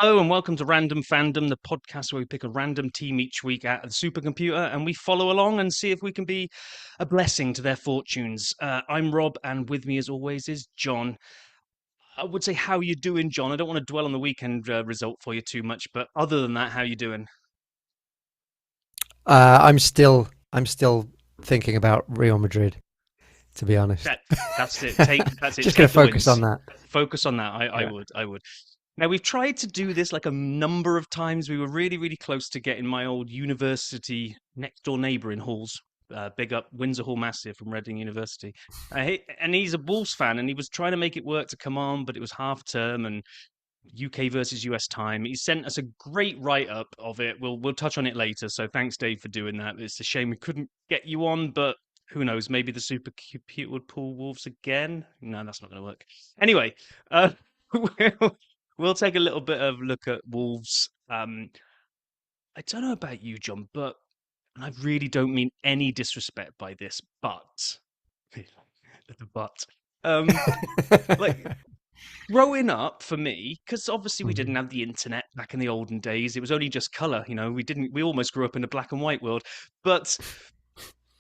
Hello and welcome to Random Fandom, the podcast where we pick a random team each week out of the supercomputer and we follow along and see if we can be a blessing to their fortunes. I'm Rob, and with me, as always, is John. I would say, how you doing, John? I don't want to dwell on the weekend result for you too much, but other than that, how you doing? I'm still thinking about Real Madrid, to be honest. That that's it. That's it. Just going Take to the focus wins. on that. Focus on that. I Yeah. would. I would. Now, we've tried to do this like a number of times. We were really, really close to getting my old university next door neighbour in Halls. Big up Windsor Hall Massive from Reading University. And he's a Wolves fan, and he was trying to make it work to come on, but it was half term and UK versus US time. He sent us a great write up of it. We'll touch on it later. So thanks, Dave, for doing that. It's a shame we couldn't get you on, but who knows? Maybe the supercomputer would pull Wolves again. No, that's not going to work. Anyway, we'll, we'll take a little bit of a look at Wolves. I don't know about you, John, but and I really don't mean any disrespect by this, but the but like growing up for me, because obviously we didn't Mhm. have the internet back in the olden days. It was only just color, we almost grew up in a black and white world. But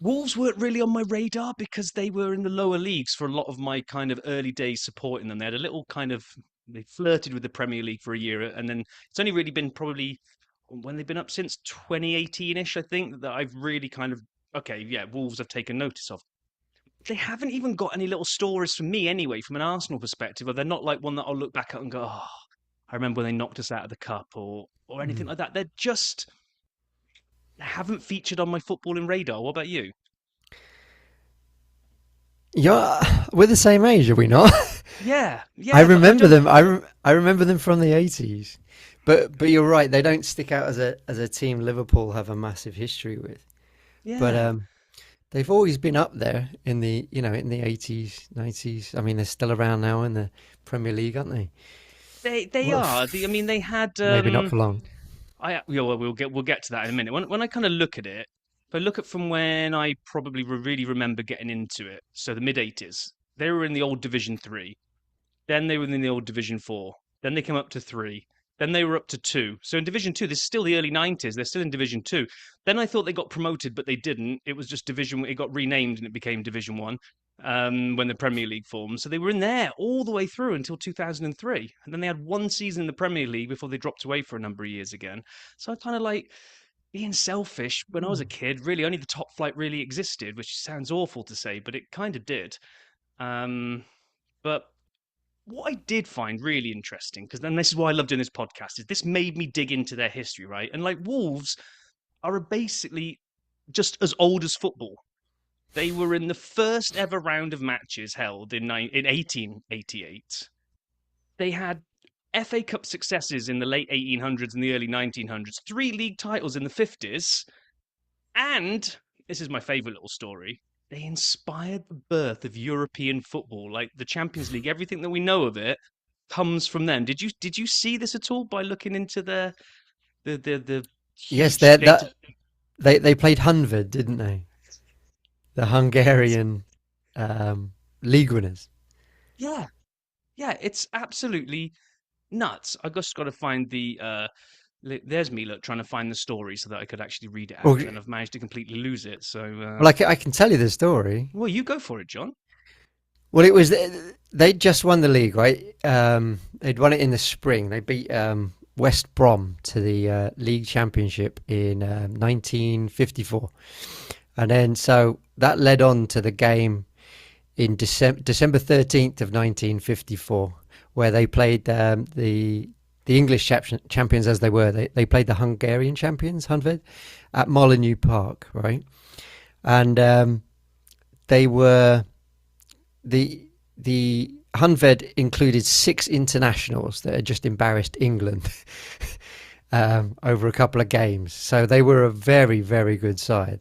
Wolves weren't really on my radar because they were in the lower leagues for a lot of my kind of early days supporting them. They had a little kind of they flirted with the Premier League for a year, and then it's only really been probably when they've been up since 2018-ish, I think, that I've really kind of okay, yeah, Wolves have taken notice of. They haven't even got any little stories from me anyway, from an Arsenal perspective, or they're not like one that I'll look back at and go, oh, I remember when they knocked us out of the cup or anything Mm. like that. They haven't featured on my footballing radar. What about you? We're the same age, are we not? Yeah, I yeah, but I remember don't. them. I remember them from the 80s. But you're right. They don't stick out as a team Liverpool have a massive history with. But Yeah, they've always been up there in the 80s, 90s. I mean, they're still around now in the Premier League, aren't they? they Well, are. I mean, they had. maybe not for long. Yeah, well, we'll get to that in a minute. When I kind of look at it, if I look at from when I probably really remember getting into it, so the mid 80s, they were in the old Division Three. Then they were in the old Division Four. Then they came up to three. Then they were up to two. So in Division Two, this is still the early 90s. They're still in Division Two. Then I thought they got promoted, but they didn't. It was just Division. It got renamed and it became Division One when the Premier League formed. So they were in there all the way through until 2003. And then they had one season in the Premier League before they dropped away for a number of years again. So I kind of like being selfish. When I was a kid, really only the top flight really existed, which sounds awful to say, but it kind of did. Um, but what I did find really interesting, because then this is why I love doing this podcast, is this made me dig into their history, right? And like Wolves are basically just as old as football. They were in the first ever round of matches held in 1888. They had FA Cup successes in the late 1800s and the early 1900s, three league titles in the 50s, and this is my favourite little story. They inspired the birth of European football, like the Champions League. Everything that we know of it comes from them. Did you see this at all by looking into the Yes, huge data? they played Hunved, didn't they? The Hungarian league winners. Yeah, yeah, it's absolutely nuts. I just got to find there's me look trying to find the story so that I could actually read it Well, out, and I've managed to completely lose it. So, I can tell you the story. well, you go for it, John. Well, it was they just won the league, right? They'd won it in the spring. They beat West Brom to the league championship in 1954, and then so that led on to the game in December 13th of 1954, where they played the English champions as they were. They played the Hungarian champions, Hunved, at Molineux Park, right? And they were the Hunved included six internationals that had just embarrassed England over a couple of games. So they were a very, very good side.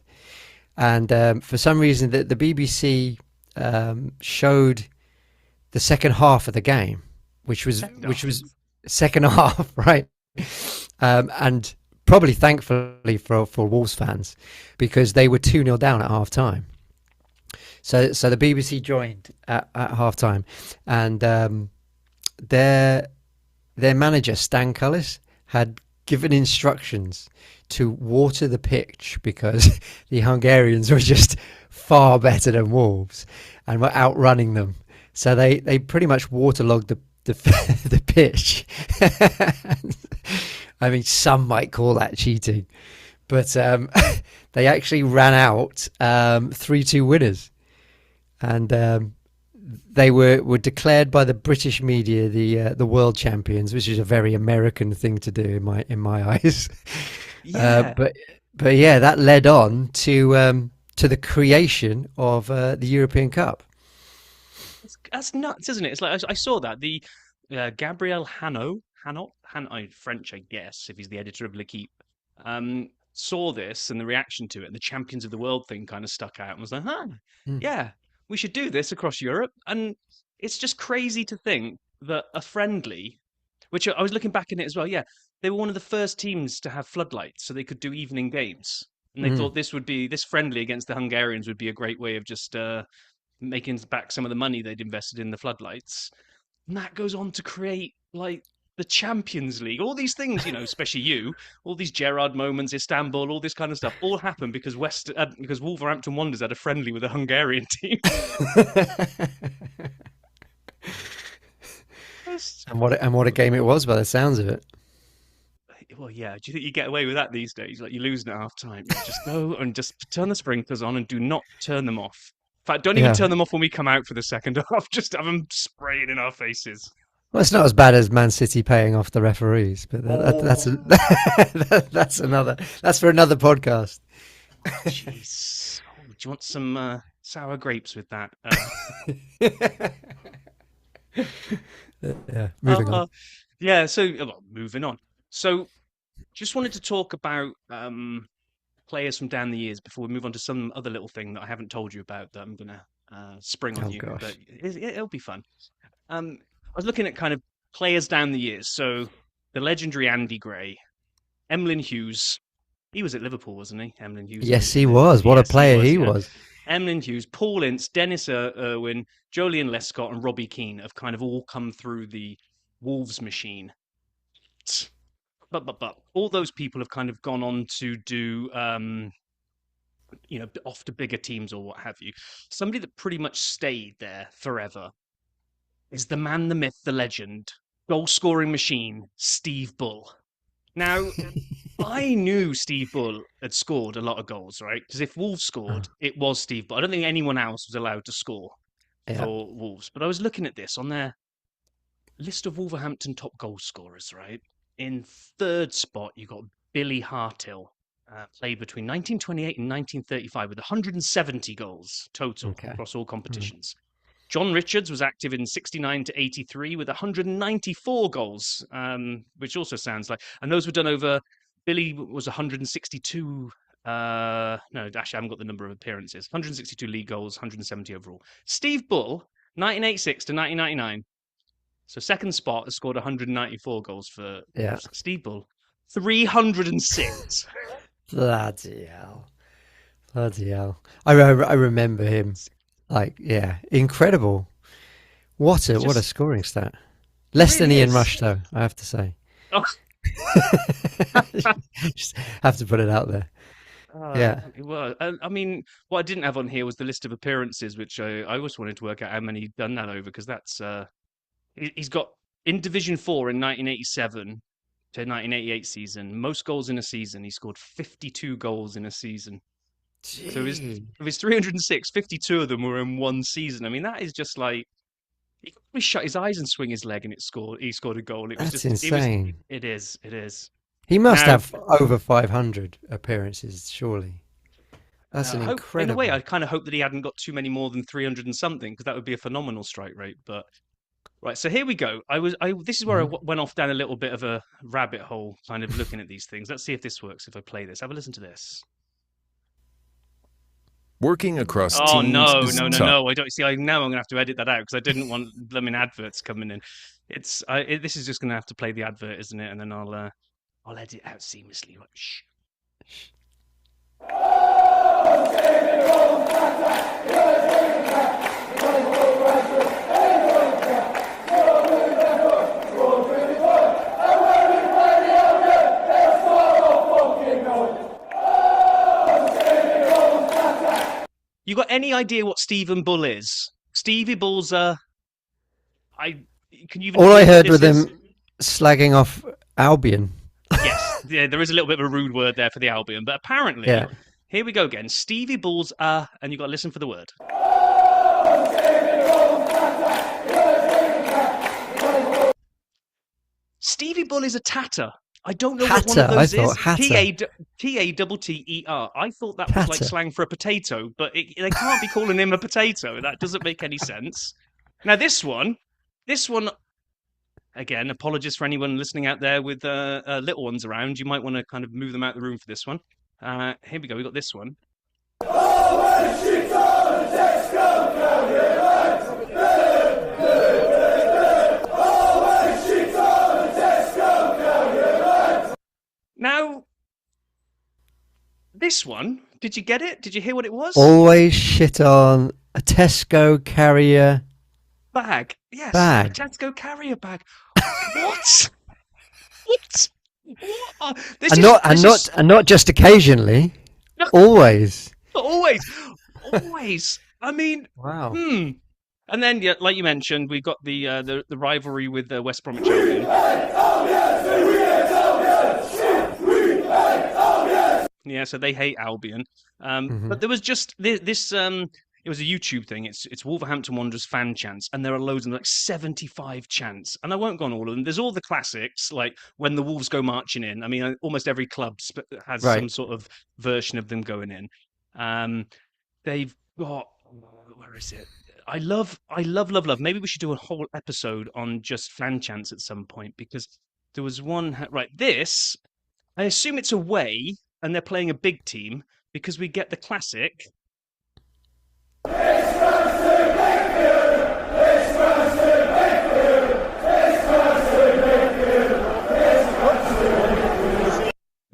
And for some reason, the BBC showed the second half of the game, which was Second which half. was second half, right? And probably thankfully for Wolves fans, because they were 2-0 down at half time. So the BBC joined at half time, and their their manager, Stan Cullis, had given instructions to water the pitch because the Hungarians were just far better than Wolves and were outrunning them. So they pretty much waterlogged the the pitch. I mean, some might call that cheating, but they actually ran out 3-2 winners, and they were declared by the British media the world champions, which is a very American thing to do in my eyes. Yeah. But yeah, that led on to the creation of the European Cup. That's nuts, isn't it? It's like I saw that the Gabriel Hanot, French, I guess, if he's the editor of L'Equipe, saw this and the reaction to it, and the champions of the world thing kind of stuck out and was like, huh, Mm. yeah, we should do this across Europe. And it's just crazy to think that a friendly, which I was looking back in it as well, yeah, they were one of the first teams to have floodlights so they could do evening games. And they Mm. thought this friendly against the Hungarians would be a great way of just making back some of the money they'd invested in the floodlights. And that goes on to create like the Champions League, all these things, especially all these Gerrard moments, Istanbul, all this kind of stuff, all happened because because Wolverhampton Wanderers had a friendly with a Hungarian team. And what a game it was by the sounds of it. Well, yeah. Do you think you get away with that these days? Like, you're losing at half time. You just go and just turn the sprinklers on and do not turn them off. In fact, don't even Yeah. turn them off when we come out for the second half. Just have them spraying in our faces. Well, it's not as bad as Man City paying off the referees, but Oh, that's another. That's for another podcast. jeez. Oh, do you want some sour grapes with that? Yeah. Moving on. Yeah. So, well, moving on. So, just wanted to talk about players from down the years before we move on to some other little thing that I haven't told you about that I'm gonna spring on Oh you, but gosh. it'll be fun. I was looking at kind of players down the years. So the legendary Andy Gray, Emlyn Hughes. He was at Liverpool, wasn't he? Emlyn Hughes Yes, he in the was. What a yes, he player was. he Yeah, was. Emlyn Hughes, Paul Ince, Dennis Irwin, Jolyon Lescott, and Robbie Keane have kind of all come through the Wolves machine. But all those people have kind of gone on to do off to bigger teams or what have you. Somebody that pretty much stayed there forever is the man, the myth, the legend, goal scoring machine, Steve Bull. Now, I knew Steve Bull had scored a lot of goals, right? Because if Wolves Oh, scored, it was Steve Bull. I don't think anyone else was allowed to score yeah. for Wolves. But I was looking at this on their list of Wolverhampton top goal scorers, right? In third spot, you got Billy Hartill, played between 1928 and 1935 with 170 goals total Okay. across all Mm. competitions. John Richards was active in 69 to 83 with 194 goals, which also sounds like, and those were done over. Billy was 162. No, actually, I haven't got the number of appearances. 162 league goals, 170 overall. Steve Bull, 1986 to 1999. So second spot has scored 194 goals for Yeah. Wolves. Steve Bull, 306. Bloody hell. Bloody hell. I remember him. Like, yeah, incredible. What a Just, scoring stat. it Less than really Ian is. Rush, though, I have to say. Oh, Just have to put it out there. Yeah. well, I mean, what I didn't have on here was the list of appearances, which I always wanted to work out how many he'd done that over, because he's got in Division 4 in 1987 to 1988 season, most goals in a season. He scored 52 goals in a season. So Gee, of his 306, 52 of them were in one season. I mean, that is just like he could probably shut his eyes and swing his leg, and he scored a goal. that's insane. It is. He must Now, have over 500 appearances, surely. That's I an hope, in a way, incredible. I kind of hope that he hadn't got too many more than 300 and something, because that would be a phenomenal strike rate. But right, so here we go. This is where Mhm. went off down a little bit of a rabbit hole, kind of looking at these things. Let's see if this works. If I play this, have a listen to this. Working across Oh teams no, is no, no, tough. no! I don't see. I know I'm gonna have to edit that out because I didn't want blooming adverts coming in. This is just gonna have to play the advert, isn't it? And then I'll edit it out seamlessly. Like, shh. You got any idea what Stephen Bull is? Stevie Bull's I can you even All I hear what heard this was is? them slagging off Albion. Yes, yeah, there is a little bit of a rude word there for the Albion, but apparently, Yeah. here we go again. Stevie Bull's and you got to listen for the word. Stevie Bull is a tatter. I don't know what one Hatter. of I those thought is. Hatter. T-A-T-T-E-R. I thought that was like Hatter. slang for a potato, but they can't be calling him a potato. That doesn't make any sense. Now this one, again, apologies for anyone listening out there with little ones around. You might want to kind of move them out of the room for this one. Here we go. We got this one. Now, this one, did you get it? Did you hear what it was? Always shit on a Tesco carrier Bag. Yes. bag. A Tesco carrier bag. What? What? What? This And is not this and is not and not just occasionally. No. Always. always, always. I mean, Wow. And then, yeah, like you mentioned, we've got the rivalry with West Bromwich Albion. Yeah, so they hate Albion. But there was just this. It was a YouTube thing. It's Wolverhampton Wanderers fan chants, and there are loads of like 75 chants, and I won't go on all of them. There's all the classics, like when the Wolves go marching in. I mean, almost every club has some Right. sort of version of them going in. They've got, where is it? I love. Maybe we should do a whole episode on just fan chants at some point, because there was one. Right, this. I assume it's away, and they're playing a big team, because we get the classic.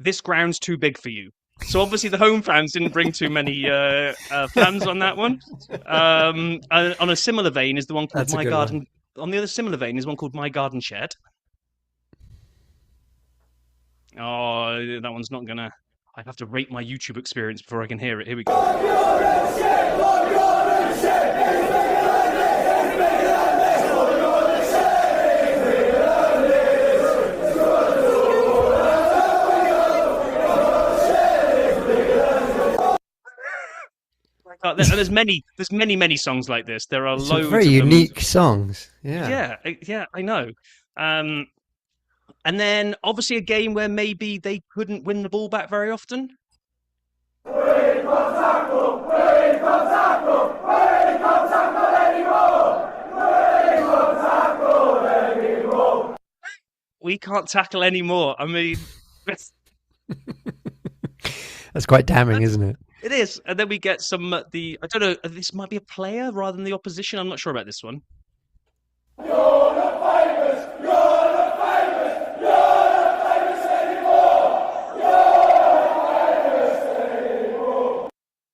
This ground's too big for you. So obviously the home fans didn't bring too many fans on that one. On a similar vein is the one called That's a My good Garden. On the other similar vein is one called My Garden Shed. Oh, that one's not gonna. I have to rate my YouTube experience before I can hear it. Here we go. And there's many songs like this. There are Some loads very of them. unique songs. Yeah. Yeah, I know. And then obviously a game where maybe they couldn't win the ball back very often. We can't tackle anymore. I mean, That's quite damning, isn't it? it is. And then we get some I don't know. This might be a player rather than the opposition. I'm not sure about this one.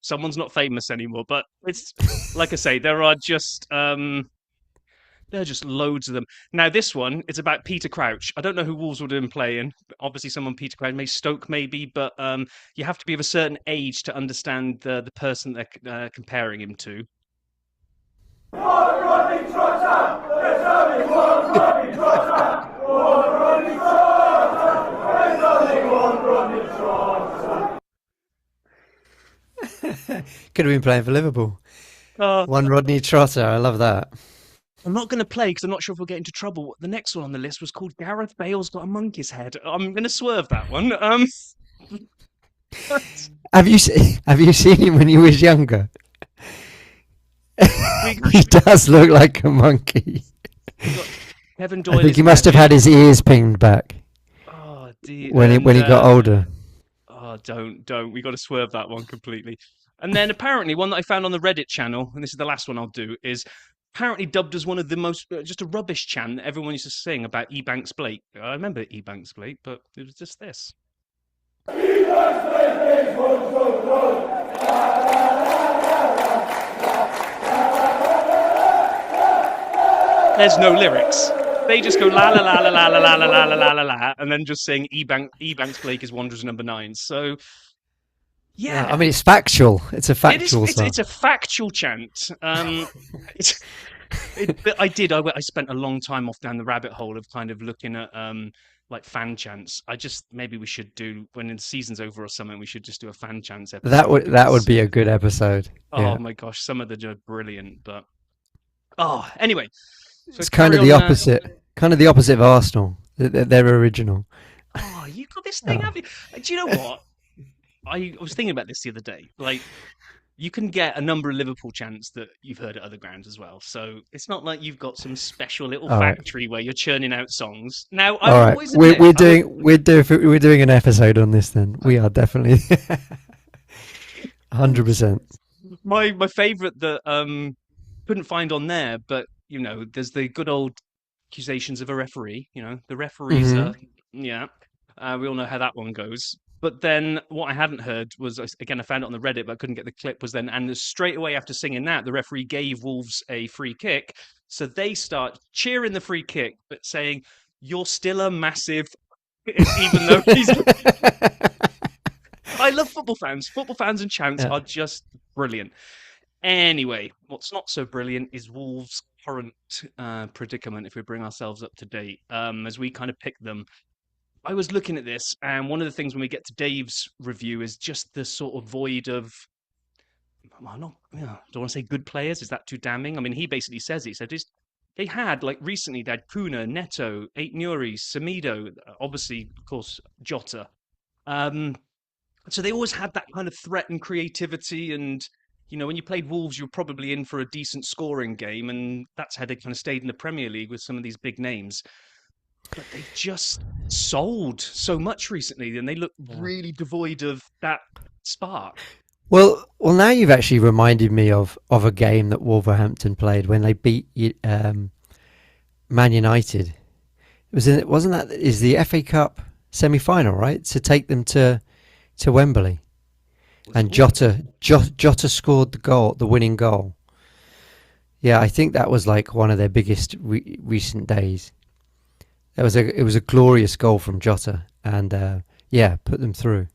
Someone's not famous anymore, but it's like I say, there are just loads of them. Now this one, it's about Peter Crouch. I don't know who Wolves would have been playing. Obviously, someone Peter Crouch, maybe Stoke, maybe, but you have to be of a certain age to understand the person they're comparing him to. Could have been playing for Liverpool. One Rodney Trotter. I love that. I'm not going to play because I'm not sure if we'll get into trouble. The next one on the list was called Gareth Bale's Got a Monkey's Head. I'm going to swerve that one. Have you seen him when he was younger? He does look like a monkey. Kevin Doyle. I think he must have had his ears pinged back. Oh, dear. When he got older. Oh, don't. We got to swerve that one completely. And then apparently one that I found on the Reddit channel, and this is the last one I'll do, is apparently dubbed as one of the most, just a rubbish chant that everyone used to sing about Ebanks Blake. I remember Ebanks Blake, but it was just this. There's no lyrics. They just go la la la la la la la la la la la la, and then just sing Ebanks Blake is Wanderers number 9. So I Yeah, mean, it's factual. It's a it is. factual It's song. a factual chant. It's, but I did. I spent a long time off down the rabbit hole of kind of looking at like fan chants. I just maybe we should do when the season's over or something. We should just do a fan chants episode That would because be a good episode. oh Yeah, my gosh, some of them are brilliant. But oh, anyway, so it's kind carry of the on. opposite. Kind of the opposite of Arsenal. They're original. Oh, you got this thing, Uh, have you? Do you know what? I was thinking about this the other day. Like, you can get a number of Liverpool chants that you've heard at other grounds as well. So it's not like you've got some special little all right, factory where you're churning out songs. Now, I all will right. always admit, We're doing an episode on this. Then we are definitely 100%. my favourite that couldn't find on there, but there's the good old accusations of a referee. The referees Hmm. are yeah. We all know how that one goes. But then what I hadn't heard was, again, I found it on the Reddit, but I couldn't get the clip, was then, and straight away after singing that, the referee gave Wolves a free kick. So they start cheering the free kick, but saying, "You're still a massive," even though he's. I love football fans. Football fans and chants Yeah. are just brilliant. Anyway, what's not so brilliant is Wolves' current predicament, if we bring ourselves up to date, as we kind of pick them. I was looking at this, and one of the things when we get to Dave's review is just the sort of void of, well, not, don't want to say good players. Is that too damning? I mean, he basically says it. He said they had, like, recently, they had Kuna, Neto, Eight Nuri, Samido, obviously, of course, Jota. Um, so they always had that kind of threat and creativity. And, when you played Wolves, you were probably in for a decent scoring game. And that's how they kind of stayed in the Premier League with some of these big names. But they've just sold so much recently, and they look Yeah. really devoid of that spark. Well, now you've actually reminded me of a game that Wolverhampton played when they beat Man United. Wasn't that is the FA Cup semi-final, right? To take them to Wembley, Was it and all? Jota scored the winning goal. Yeah, I think that was like one of their biggest recent days. It was a glorious goal from Jota, and yeah, put them through.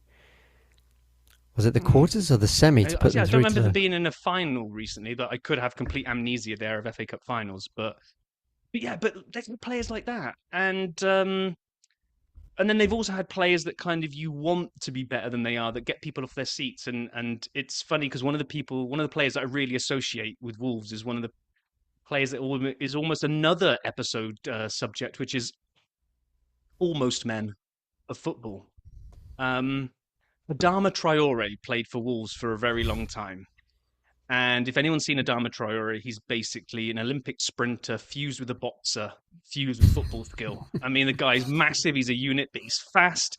Was it the Hmm. quarters or the semi to put Yeah, them I don't through to remember them the? being in a final recently. That I could have complete amnesia there of FA Cup finals, but yeah, but they've got players like that, and then they've also had players that kind of you want to be better than they are, that get people off their seats, and it's funny because one of the players that I really associate with Wolves is one of the players that is almost another episode subject, which is almost men of football. Um, Adama Traore played for Wolves for a very long time. And if anyone's seen Adama Traore, he's basically an Olympic sprinter fused with a boxer, fused with football skill. I mean, the guy's massive, he's a unit, but he's fast.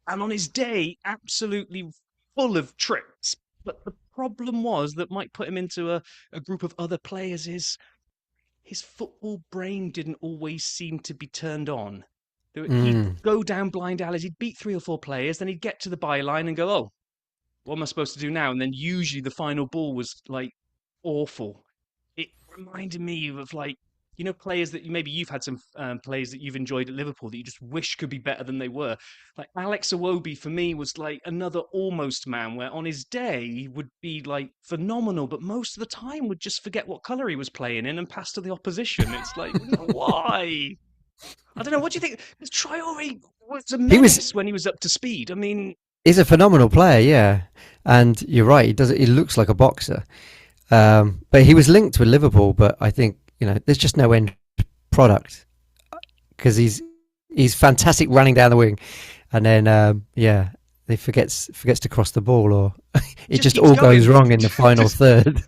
And on his day, absolutely full of tricks. But the problem was that might put him into a group of other players is his football brain didn't always seem to be turned on. He'd Mm. go down blind alleys, he'd beat three or four players, then he'd get to the byline and go, "Oh, what am I supposed to do now?" And then usually the final ball was like awful. It reminded me of like, players that maybe you've had some players that you've enjoyed at Liverpool that you just wish could be better than they were. Like Alex Iwobi for me was like another almost man where on his day he would be like phenomenal, but most of the time would just forget what colour he was playing in and pass to the opposition. It's like, why? I don't know. What do you think? Traore was a He was menace when he was up to speed. I mean, He's a phenomenal player, yeah. And you're right. He looks like a boxer. But he was linked with Liverpool. But I think there's just no end product because he's fantastic running down the wing, and then yeah, he forgets to cross the ball, or he it just just keeps all goes going. wrong in the final Just third.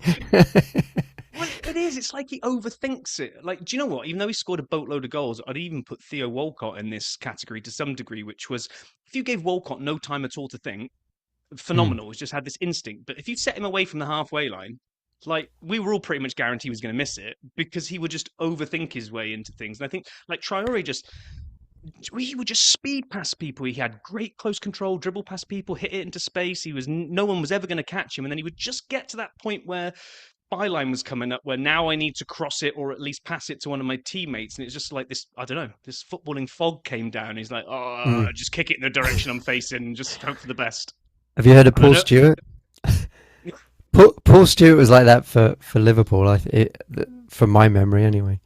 well, it is. It's like he overthinks it. Like, do you know what? Even though he scored a boatload of goals, I'd even put Theo Walcott in this category to some degree, which was if you gave Walcott no time at all to think, Mm. phenomenal. He's just had this instinct. But if you set him away from the halfway line, like we were all pretty much guaranteed he was going to miss it because he would just overthink his way into things. And I think like Traore he would just speed past people. He had great close control, dribble past people, hit it into space. No one was ever going to catch him. And then he would just get to that point where byline was coming up where now I need to cross it or at least pass it to one of my teammates. And it's just like this, I don't know, this footballing fog came down. He's like, oh, Mm. just kick it in the direction I'm facing and just hope for the best. Have you heard of And I Paul know. Stewart? Paul Stewart was like that for Liverpool. From my memory, anyway.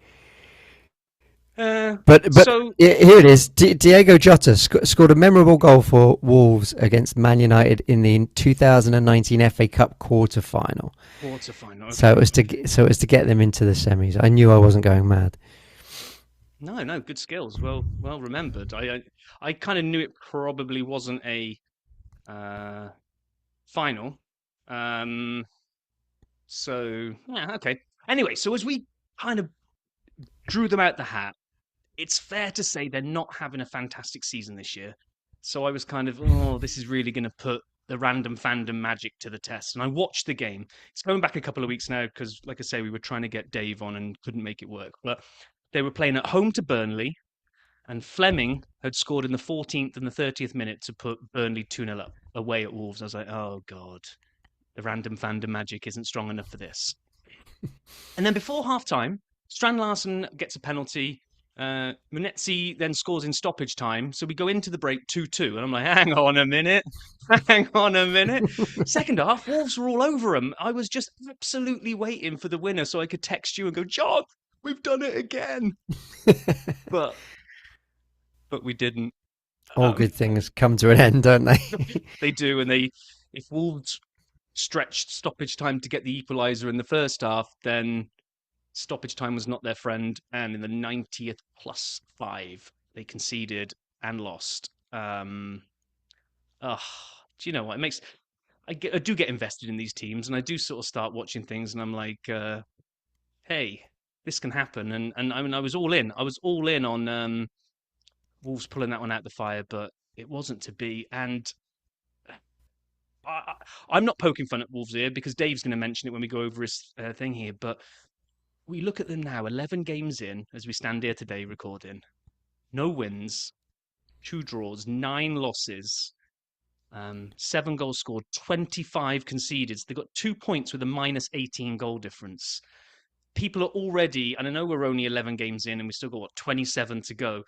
But So here it is. Diego Jota scored a memorable goal for Wolves against Man United in the 2019 FA Cup quarter final. quarterfinal. So Okay. it was to get them into the semis. I knew I wasn't going mad. No, no, good skills. Well remembered. I kind of knew it probably wasn't a uh, final. Um, so yeah, okay. Anyway, so as we kind of drew them out the hat, it's fair to say they're not having a fantastic season this year. So I was kind of, oh, this is really going to put the random fandom magic to the test. And I watched the game. It's going back a couple of weeks now because, like I say, we were trying to get Dave on and couldn't make it work. But they were playing at home to Burnley, and Fleming had scored in the 14th and the 30th minute to put Burnley 2-0 up away at Wolves. I was like, oh, God, the random fandom magic isn't strong enough for this. And then before half time, Strand Larsen gets a penalty. Munetzi then scores in stoppage time. So we go into the break 2-2. And I'm like, hang on a minute. Hang on a minute. Second half, Wolves were all over them. I was just absolutely waiting for the winner so I could text you and go, John, we've done it again. But we didn't. All Um, good things come to an end, don't they? they do. And if Wolves stretched stoppage time to get the equaliser in the first half, then stoppage time was not their friend, and in the 90th plus 5, they conceded and lost. Oh, do you know what? It makes I do get invested in these teams, and I do sort of start watching things, and I'm like, hey, this can happen. And I mean, I was all in. I was all in on Wolves pulling that one out the fire, but it wasn't to be. And I'm not poking fun at Wolves here because Dave's going to mention it when we go over his thing here, but we look at them now, 11 games in, as we stand here today recording. No wins, 2 draws, 9 losses, 7 goals scored, 25 conceded. So they've got 2 points with a minus 18 goal difference. People are already, and I know we're only 11 games in and we still got, 27 to go,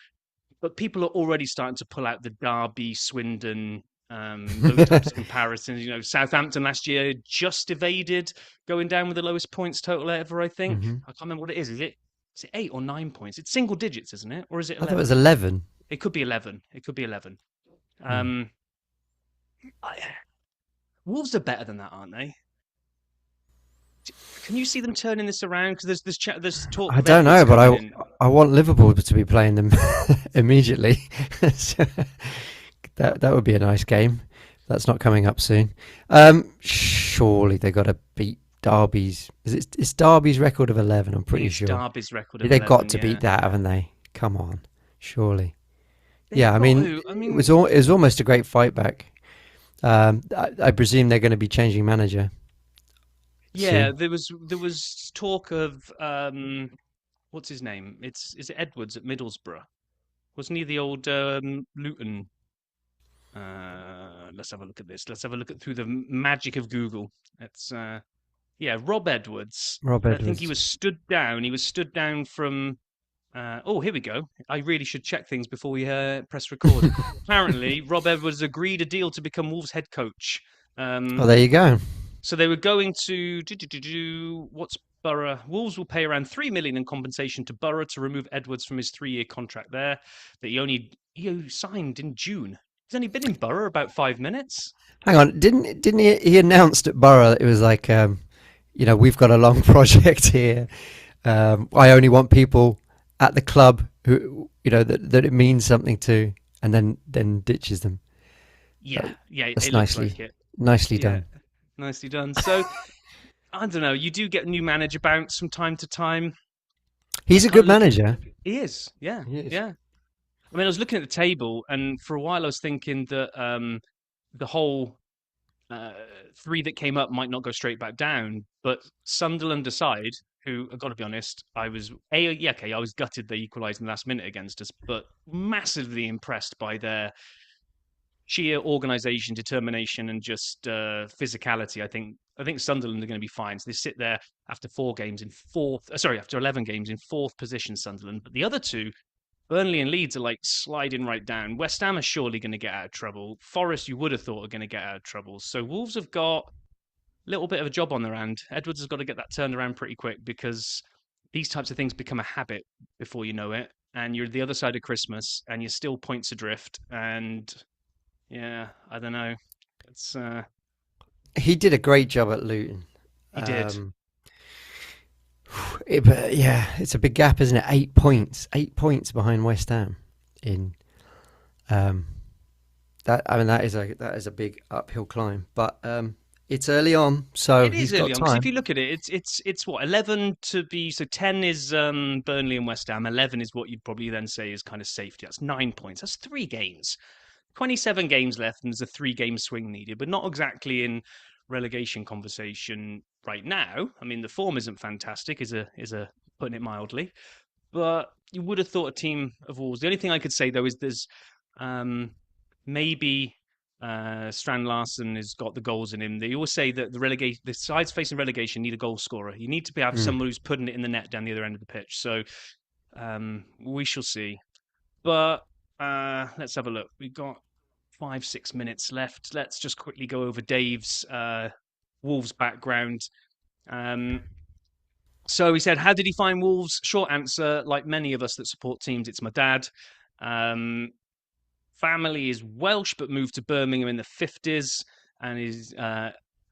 but people are already starting to pull out the Derby, Swindon, those types of comparisons. You know, Southampton last year just evaded going down with the lowest points total ever, I think. Hmm. I can't remember what it is. Is it 8 or 9 points? It's single digits, isn't it? Or is it I thought it was 11? 11. It could be 11. It could be 11. Mm. Um, I, Wolves are better than that, aren't they? Can you see them turning this around? Because there's talk I of don't Edwards know, but coming in. I want Liverpool to be playing them immediately. So that would be a nice game. That's not coming up soon. Surely they got to beat Derby's. It's Derby's record of 11. I'm pretty It's sure Derby's record of they've got 11. to beat Yeah, that, haven't they? Come on, surely. they've Yeah, I got mean, to. I it mean, was it was almost a great fight back. I presume they're going to be changing manager yeah. soon. There was talk of what's his name? Is it Edwards at Middlesbrough? Wasn't he the old Luton? Let's have a look at this. Let's have a look at through the magic of Google. It's yeah, Rob Edwards. Rob I think he Edwards. was stood down. He was stood down from. Oh, here we go. I really should check things before we press record. Apparently, Rob Edwards agreed a deal to become Wolves head coach. Oh, Um, there you go. so they were going to what's Borough? Wolves will pay around 3 million in compensation to Borough to remove Edwards from his 3-year contract there that he signed in June. He's only been in Borough about 5 minutes. Hang on, didn't he announced at Borough that it was like we've got a long project here. I only want people at the club who that it means something to, and then ditches them. Yeah, yeah, That's it looks like it. nicely Yeah, done. nicely done. So I don't know. You do get new manager bounce from time to time. I'm He's a kind good of looking. manager. He is. Yeah, He is. yeah. I mean, I was looking at the table, and for a while I was thinking that the whole uh, 3 that came up might not go straight back down. But Sunderland aside, who I've got to be honest, I was yeah, okay, I was gutted they equalised in the last minute against us, but massively impressed by their sheer organisation, determination, and just physicality. I think Sunderland are going to be fine. So they sit there after 4 games in fourth. Sorry, after 11 games in fourth position, Sunderland. But the other two Burnley and Leeds are like sliding right down. West Ham are surely going to get out of trouble. Forest, you would have thought, are going to get out of trouble. So Wolves have got a little bit of a job on their hand. Edwards has got to get that turned around pretty quick because these types of things become a habit before you know it. And you're the other side of Christmas and you're still points adrift. And yeah, I don't know. It's He did a great job at Luton. He did. Um, but yeah, it's a big gap, isn't it? 8 points, 8 points behind West Ham. In um, that, I mean, that is a big uphill climb. But it's early on, so It he's is got early on because if time. you look at it, it's what 11 to be. So 10 is Burnley and West Ham. 11 is what you'd probably then say is kind of safety. That's 9 points. That's 3 games. 27 games left, and there's a 3 game swing needed, but not exactly in relegation conversation right now. I mean, the form isn't fantastic, is a putting it mildly. But you would have thought a team of Wolves. The only thing I could say though is there's um, maybe Strand Larson has got the goals in him. They always say that the sides facing relegation need a goal scorer. You need to have Mm. someone who's putting it in the net down the other end of the pitch. So we shall see. But let's have a look. We've got 5-6 minutes left. Let's just quickly go over Dave's Wolves background. Um, so he said, how did he find Wolves? Short answer, like many of us that support teams, it's my dad. Family is Welsh, but moved to Birmingham in the 50s. And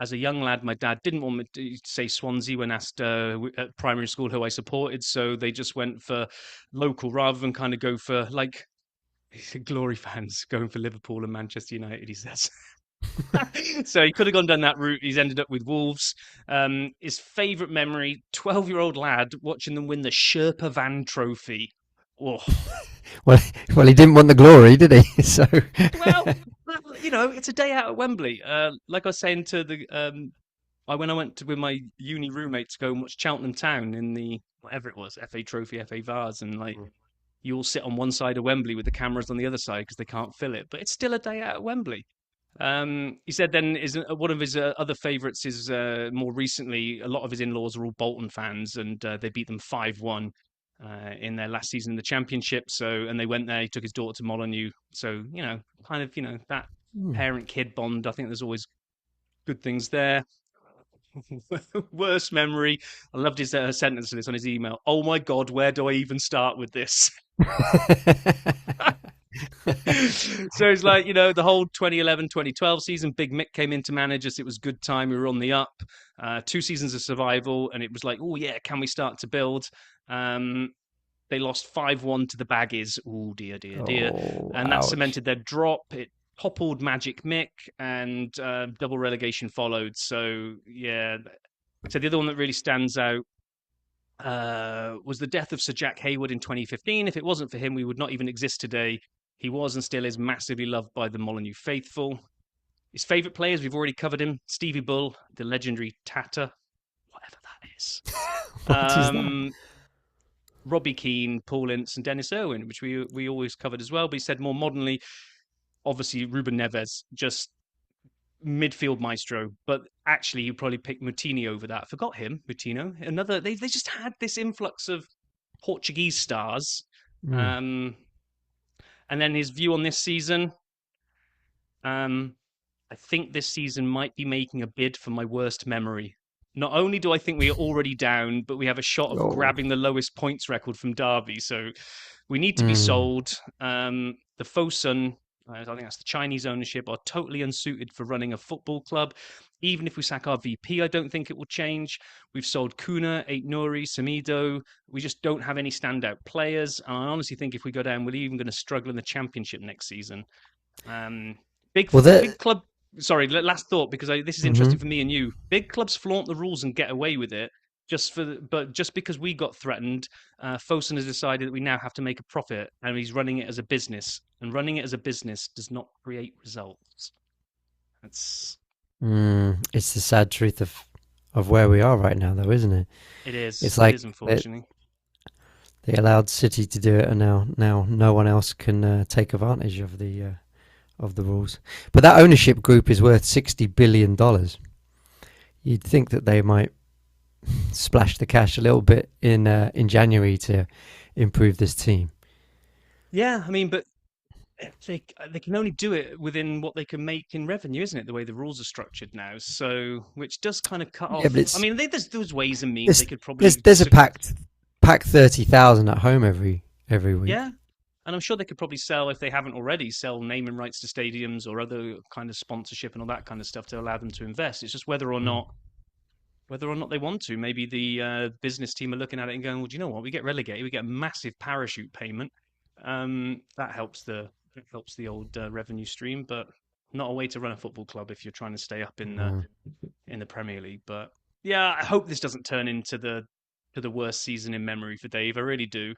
as a young lad, my dad didn't want me to say Swansea when asked at primary school who I supported. So they just went for local rather than kind of go for like glory fans going for Liverpool and Manchester United, he says. So he could have gone down that route. He's ended up with Wolves. His favourite memory, 12-year-old lad watching them win the Sherpa Van Trophy. Oh. Well, well, he didn't want the glory, did he? So, Well, it's a day out at Wembley. Like I was saying to when I went with my uni roommate to go and watch Cheltenham Town in the whatever it was, FA Trophy, FA Vase, and like you all sit on one side of Wembley with the cameras on the other side because they can't fill it. But it's still a day out at Wembley. He said then is one of his other favourites is more recently. A lot of his in-laws are all Bolton fans, and they beat them 5-1 in their last season in the Championship. So, and they went there. He took his daughter to Molineux. So, that parent-kid bond. I think there's always good things there. Worst memory. I loved his sentence on his email. Oh my God, where do I even start with this? So it's like, the whole 2011-2012 season, Big Mick came in to manage us. It was good time. We were on the up. 2 seasons of survival. And it was like, oh, yeah, can we start to build? They lost 5-1 to the Baggies. Oh, dear, dear, dear. oh, And that ouch. cemented their drop. It toppled Magic Mick and double relegation followed. So, yeah. So the other one that really stands out was the death of Sir Jack Hayward in 2015. If it wasn't for him, we would not even exist today. He was and still is massively loved by the Molineux faithful. His favourite players, we've already covered him. Stevie Bull, the legendary Tata, whatever that is. What is that? Robbie Keane, Paul Ince, and Dennis Irwin, which we always covered as well. But he said more modernly, obviously, Ruben Neves, just midfield maestro. But actually, you probably pick Moutinho over that. Forgot him, Moutinho. They just had this influx of Portuguese stars. Mm. And then his view on this season. I think this season might be making a bid for my worst memory. Not only do I think we are already down, but we have a shot of Oh. grabbing the lowest points record from Derby. So we need to be Mm. sold. The Fosun, I think that's the Chinese ownership, are totally unsuited for running a football club. Even if we sack our VP, I don't think it will change. We've sold Kuna, Ait Nouri, Samido. We just don't have any standout players. And I honestly think if we go down, we're even going to struggle in the Championship next season. Big Well, big club. Sorry, last thought because this is interesting for me and you. Big clubs flaunt the rules and get away with it but just because we got threatened, Fosun has decided that we now have to make a profit, and he's running it as a business. And running it as a business does not create results. It's the sad truth of where we are right now, though, isn't it? It is. It's like it is, unfortunately. they allowed City to do it, and now no one else can take advantage of the rules. But that ownership group is worth $60 billion. You'd think that they might splash the cash a little bit in January to improve this team. Yeah, I mean, but they can only do it within what they can make in revenue, isn't it? The way the rules are structured now, so which does kind of cut Yeah, but off. I mean, there's ways and means there's they could there's probably, there's a packed 30,000 at home every yeah, week. and I'm sure they could probably sell if they haven't already sell naming rights to stadiums or other kind of sponsorship and all that kind of stuff to allow them to invest. It's just Mm. whether or not they want to. Maybe the business team are looking at it and going, well, do you know what? We get relegated, we get a massive parachute payment. That helps the old revenue stream, but not a way to run a football club if you're trying to stay up No. in the Premier League. But yeah, I hope this doesn't turn into the worst season in memory for Dave. I really do.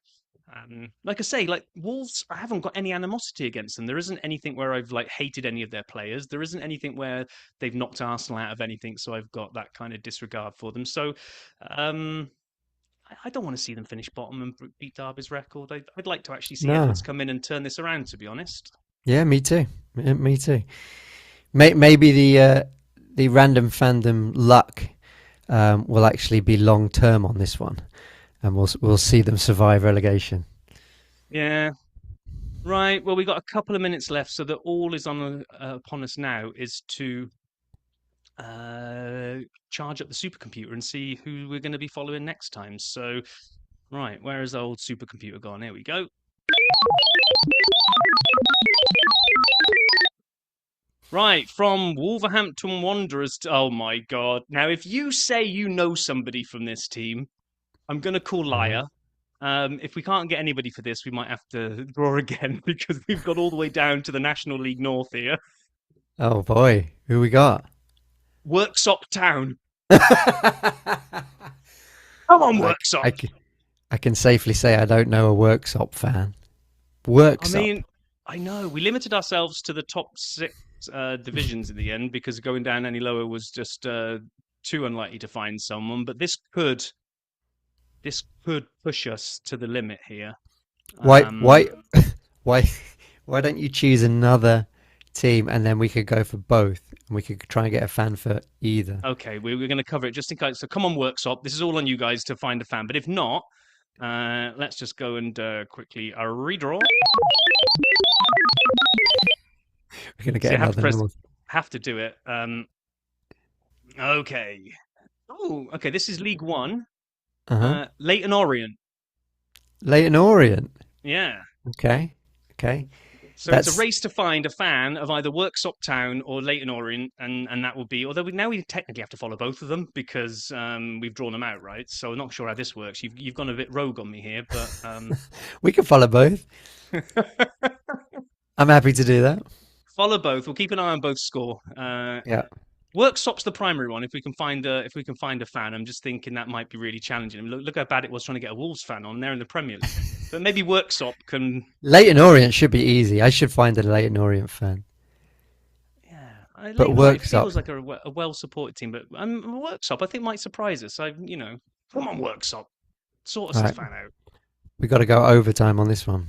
Like I say, like Wolves, I haven't got any animosity against them. There isn't anything where I've like hated any of their players. There isn't anything where they've knocked Arsenal out of anything, so I've got that kind of disregard for them. So um, I don't want to see them finish bottom and beat Derby's record. I'd like to actually see No. efforts come in and turn this around. To be honest. Yeah, me too. Yeah, me too. Maybe the random fandom luck will actually be long term on this one, and we'll see them survive relegation. Yeah. Right. Well, we got a couple of minutes left, so that all is on upon us now is to uh, charge up the supercomputer and see who we're going to be following next time. So, right, where has the old supercomputer gone? Here we go. Right, from Wolverhampton Wanderers to, oh my God. Now, if you say you know somebody from this team, I'm going to call Mhm. liar. If we can't get anybody for this, we might have to draw again because we've got all the way down to the National League North here. Oh boy, who we got? Worksop Town. I, Come on, Worksop. I, I can safely say I don't know a Worksop fan. I Worksop. mean, I know we limited ourselves to the top six divisions in the end because going down any lower was just too unlikely to find someone. But this could push us to the limit here. Why Um, why why why don't you choose another team and then we could go for both and we could try and get a fan for either. okay, we're going to cover it just in case. So come on, Worksop. This is all on you guys to find a fan. But if not, let's just go and quickly redraw. We're gonna See, get another North. have to do it. Okay. Oh, okay. This is League One. Uh-huh. Leighton Orient. Leighton Orient. Yeah. Okay. Okay. So it's a That's race to find a fan of either Worksop Town or Leighton Orient, and that will be. Although now we technically have to follow both of them because we've drawn them out, right? So I'm not sure how this works. You've gone a bit rogue on me here, but we can follow both. I'm happy to do that. follow both. We'll keep an eye on both score. Yeah. Worksop's the primary one. If we can find a fan, I'm just thinking that might be really challenging. I mean, look how bad it was trying to get a Wolves fan on. They're in the Premier League, but maybe Worksop can. Leighton Orient should be easy. I should find a Leighton Orient fan. Yeah, But Leighton Orient Worksop. feels like a well supported team, but Worksop I think might surprise us. Come on, Worksop, sort us All a right. fan out. We got to go overtime on this one.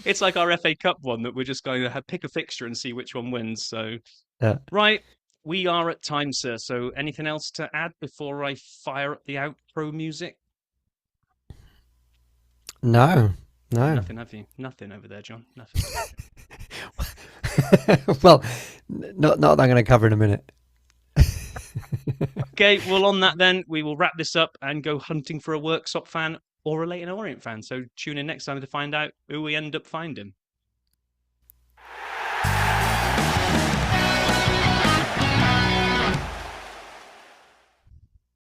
It's like our FA Cup one that we're just going to pick a fixture and see which one wins. So, Yeah. right, we are at time, sir. So, anything else to add before I fire up the outro music? No. No. Nothing, have you? Nothing over there, John. Nothing. well, not that I'm going to cover in a minute. Okay, well, on that then, we will wrap this up and go hunting for a Worksop fan or a Leighton Orient fan. So tune in next time to find out who we end up finding.